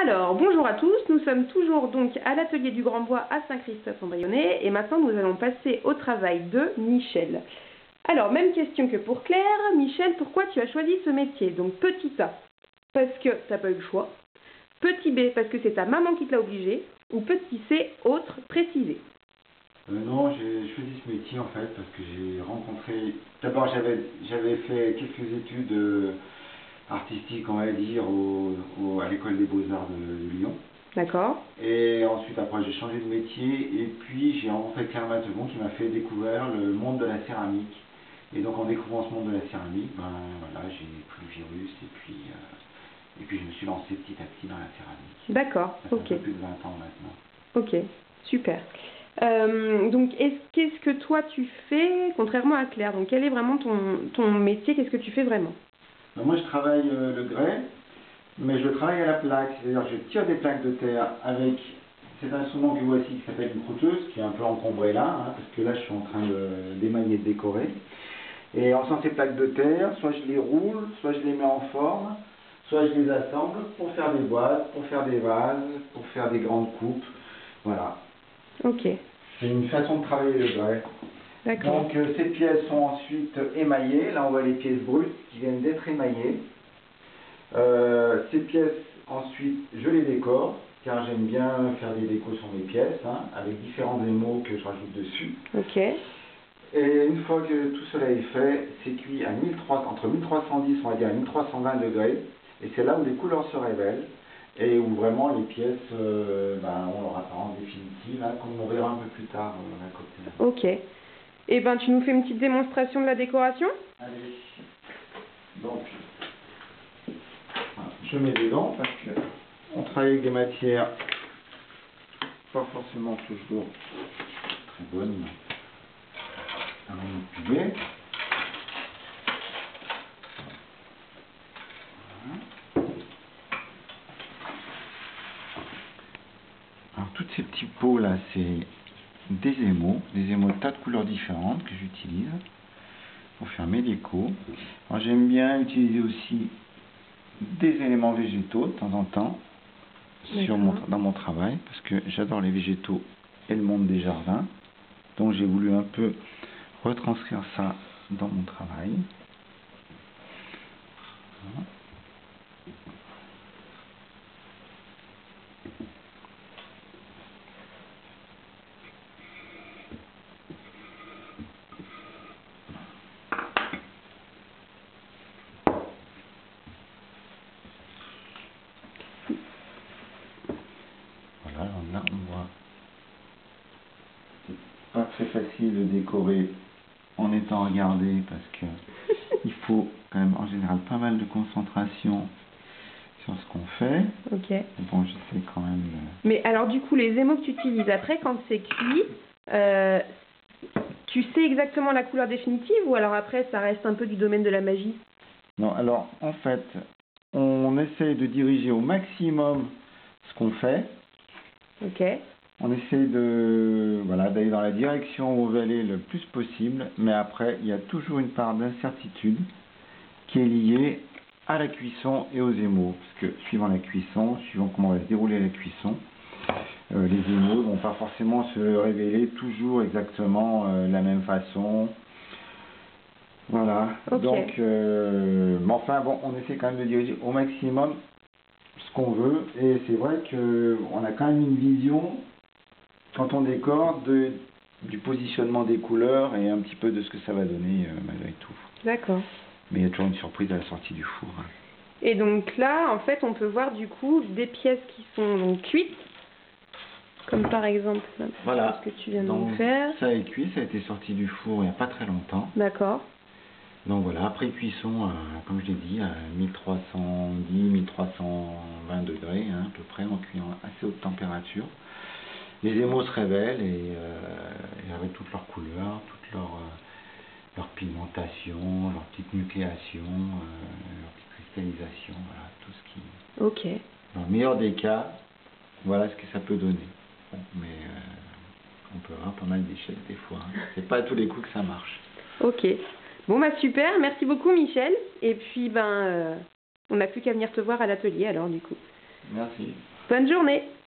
Alors, bonjour à tous, nous sommes toujours donc à l'atelier du Grand Bois à Saint-Christophe-en-Brionnais et maintenant nous allons passer au travail de Michel. Alors, même question que pour Claire. Michel, pourquoi tu as choisi ce métier? Donc, petit A, parce que tu n'as pas eu le choix. Petit B, parce que c'est ta maman qui te l'a obligé. Ou petit C, autre, précisé. Non, j'ai choisi ce métier en fait parce que j'ai rencontré... D'abord, j'avais fait quelques études artistiques, on va dire, à l'école des Beaux-Arts de Lyon. D'accord. Et ensuite, après, j'ai changé de métier et puis j'ai rencontré Claire Mategon qui m'a fait découvrir le monde de la céramique. Et donc, en découvrant ce monde de la céramique, voilà, j'ai pris le virus et puis je me suis lancé petit à petit dans la céramique. D'accord, Ça fait ok. un peu plus de 20 ans maintenant. Ok, super. Donc, qu'est-ce que toi tu fais, contrairement à Claire? Donc, quel est vraiment ton métier? Qu'est-ce que tu fais vraiment? Moi, je travaille le grès, mais je travaille à la plaque. C'est-à-dire que je tire des plaques de terre avec cet instrument que voici qui s'appelle une croûteuse, qui est un peu encombré là, hein, parce que là, je suis en train d'émailler, de décorer. Et en faisant ces plaques de terre, soit je les roule, soit je les mets en forme, soit je les assemble pour faire des boîtes, pour faire des vases, pour faire des grandes coupes. Voilà. Ok. C'est une façon de travailler le grès. D'accord. Donc ces pièces sont ensuite émaillées. Là on voit les pièces brutes qui viennent d'être émaillées. Ces pièces ensuite je les décore car j'aime bien faire des décos sur mes pièces hein, avec différents émaux que je rajoute dessus. Ok. Et une fois que tout cela est fait, c'est cuit à entre 1310 on va dire à 1320 degrés et c'est là où les couleurs se révèlent et où vraiment les pièces ont leur apparence définitive hein, comme on verra un peu plus tard à côté. Ok. Eh ben, tu nous fais une petite démonstration de la décoration? Allez. Donc, je mets dedans parce que on travaille avec des matières pas forcément toujours très bonnes à manipuler. Voilà. Alors, tous ces petits pots là, c'est des émaux de tas de couleurs différentes que j'utilise pour faire mes décos. Alors, j'aime bien utiliser aussi des éléments végétaux de temps en temps dans mon travail parce que j'adore les végétaux et le monde des jardins. Donc j'ai voulu un peu retranscrire ça dans mon travail. Voilà. Voilà, alors là on voit c'est pas très facile de décorer en étant regardé parce que il faut quand même en général pas mal de concentration sur ce qu'on fait. Ok. Bon, j'essaie quand même de... Mais alors du coup, les émaux que tu utilises après, quand c'est cuit, tu sais exactement la couleur définitive ou alors après, ça reste un peu du domaine de la magie? Non, alors en fait, on essaie de diriger au maximum ce qu'on fait. Ok. On essaie d'aller dans la direction où on veut aller le plus possible, mais après, il y a toujours une part d'incertitude qui est liée à la cuisson et aux émaux. Parce que suivant la cuisson, suivant comment va se dérouler la cuisson, les émaux ne vont pas forcément se révéler toujours exactement de la même façon. Voilà. Okay. Donc, mais enfin bon, on essaie quand même de diriger au maximum ce qu'on veut. Et c'est vrai qu'on a quand même une vision, quand on décore, du positionnement des couleurs et un petit peu de ce que ça va donner malgré tout. D'accord. Mais il y a toujours une surprise à la sortie du four. Hein. Et donc là, en fait, on peut voir du coup des pièces qui sont donc cuites, comme par exemple voilà. ce que tu viens de Donc, nous faire. ça est cuit, ça a été sorti du four il n'y a pas très longtemps. D'accord. Donc voilà, après cuisson, comme je l'ai dit, à 1310-1320 degrés, hein, à peu près, en cuisant à assez haute température. Les émaux se révèlent et avec toutes leurs couleurs, toute leur pigmentation, leur petite nucléation, leur petite cristallisation, voilà, tout ce qui... Ok. Dans le meilleur des cas, voilà ce que ça peut donner. Bon, mais on peut avoir pas mal d'échecs des fois. Hein. C'est pas à tous les coups que ça marche. Ok. Bon bah super, merci beaucoup Michel. Et puis on n'a plus qu'à venir te voir à l'atelier alors du coup. Merci. Bonne journée.